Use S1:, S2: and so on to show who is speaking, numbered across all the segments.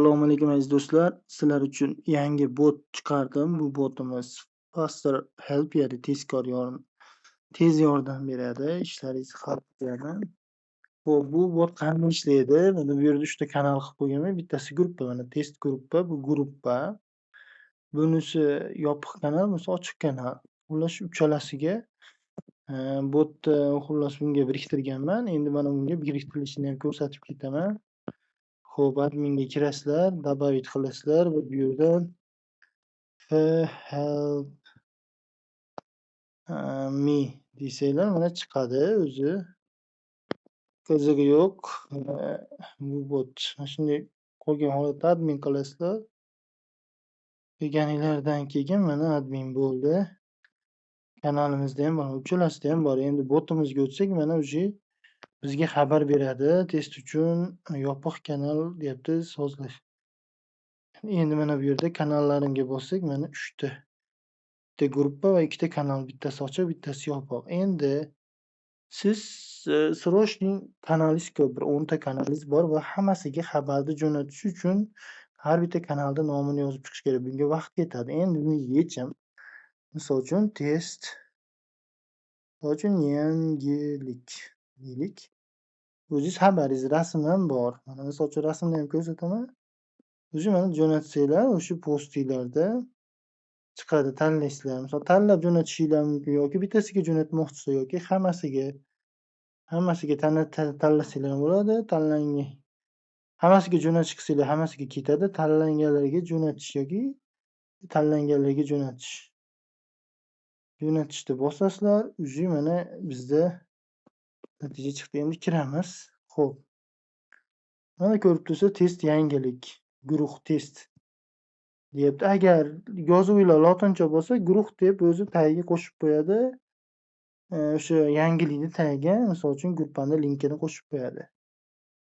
S1: Assalomu alaykum aziz do'stlar. Sizlar uchun yangi bot chiqardim. Bu botimiz Faster Help, ya'ni tez yordam beradi, ishlaringizni hal qiladi. Xo'p, bu bot qanday ishlaydi? Mana bu yerda 3 ta kanal qilib qo'yganman. Bittasi gruppa, mana test gruppa, bu gruppa. Bunisi yopiq kanal, bunisi ochiq kanal. Xullas uchalasiga botni xullas bunga biriktirganman. Endi mana bunga biriktirilishini ham ko'rsatib ketaman. Xo'p, adminga kirasizlar, добавить qilasizlar va bu yerdan help me desanglar mana chiqadi o'zi. Qizig'i yo'q. Bu bot mana shunday qolgan holatda admin qilasizlar. Kelganinglardan keyin mana admin bo'ldi. Kanalimizda ham bor, uchalasida ham bor. Endi botimizga o'tsak mana uje bizga xabar beradi. Test uchun yopiq kanal deyapti, sozlash. Endi mana bu yerda kanallarimga bossak mana 3 ta. Bitta gruppa va 2 ta kanal, bittasi ochiq, bittasi yopiq. Endi siz srochniy kanalingiz ko'p, bir 10 ta kanalingiz bor va hammasiga xabarni jo'natish uchun har bitta kanalda nomini yozib chiqish kerak. Bunga vaqt ketadi. Endi buni yechim, misol uchun test, misol uchun yangilik deylik. O'zingiz xabaringiz, rasm ham bor. Mana misol uchun rasmni ham ko'rsataman. O'sha mana jo'natsanglar, o'sha postinglarda chiqadi, tanlaysizlar. Misol tanlab jo'natishingiz mumkin yoki bittasiga jo'natmoqchisiz yoki hammasiga tanlasanglar bo'ladi. Hammasiga jo'natish qilsanglar hammasiga ketadi. Tanlanganlarga jo'natish yoki tanlanganlarga jo'natish. Jo'natishni bosasizlar, uje mana bizda natija chiqdi. Endi kiramiz. Xo'p. Mana ko'rib turibsiz, test yangilik, guruh test deyapti. Agar yozuvinglar lotincha bo'lsa, guruh deb o'zi tagiga qo'shib qo'yadi. O'sha yangilikni tagiga, misol uchun gruppani linkini qo'shib qo'yadi.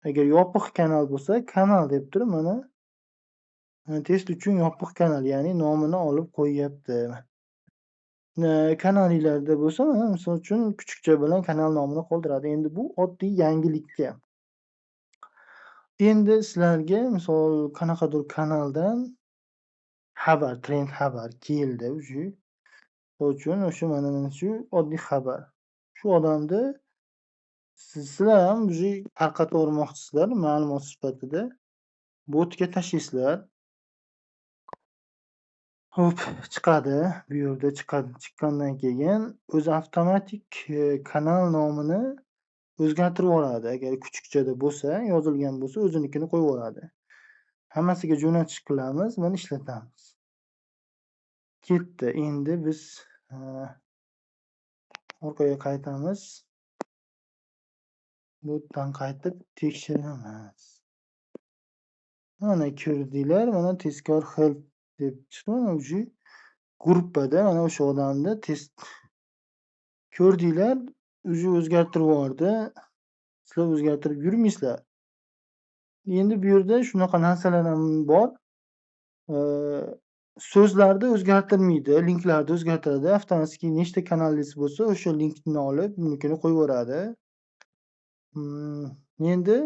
S1: Agar yopiq kanal bo'lsa, kanal deb turib mana test uchun yopiq kanal, ya'ni nomini olib qo'yyapti. Kanalinglarda bo'lsa, mana misol uchun kuchukcha bilan kanal nomini qoldiradi. Endi bu oddiy yangilikka. Endi sizlarga misol qanaqadir kanaldan xabar, trend xabar keldi uje. Misol uchun o'sha mana shu oddiy xabar. Shu odamni sizlar ham uje tarqatavermoqchisizlar ma'lumot sifatida. Botga tashlaysizlar. Xo'p, chiqadi. Bu yerda chiqadi. Chiqqandan keyin o'zi avtomatik kanal nomini o'zgartirib yuboradi. Agar kuchukchada bo'lsa, yozilgan bo'lsa, o'zinikini qo'yib yuboradi. Hammasiga jo'natish qilamiz, mana ishlatamiz. Ketdi. Endi biz orqaga qaytamiz. Botdan qaytib tekshiramiz. Mana ko'rdinglar, mana tezkor help deb chiqdi. Mana uje gruppada mana o'sha odamni test ko'rdinglar, uje o'zgartirib yubordi. Sizlar o'zgartirib yurmaysizlar. Endi bu yerda shunaqa narsalar ham bor. So'zlarni o'zgartirmaydi, linklarni o'zgartiradi. Avtomatik nechta kanalingiz bo'lsa, o'sha linkni olib, unikini qo'yib yuboradi. Endi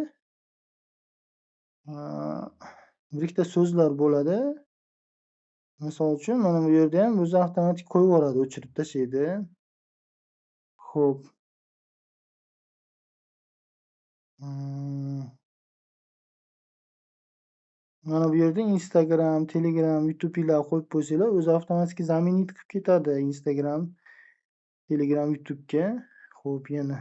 S1: bir ikkita so'zlar bo'ladi. Misol uchun mana bu yerda ham o'zi avtomatik qo'yib yuboradi, o'chirib tashlaydi. Xo'p. Mana bu yerda Instagram, Telegram, YouTube'lar qo'yib qo'ysanglar, o'zi avtomatik zaminit qilib ketadi Instagram, Telegram, YouTube'ga. Xo'p, yana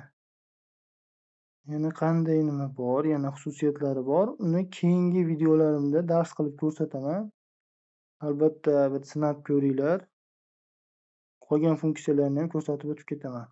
S1: qanday nima bor, yana xususiyatlari bor. Uni keyingi videolarimda dars qilib ko'rsataman. Albatta bir sinab ko'ringlar. Qolgan funksiyalarni ham ko'rsatib o'tib ketaman.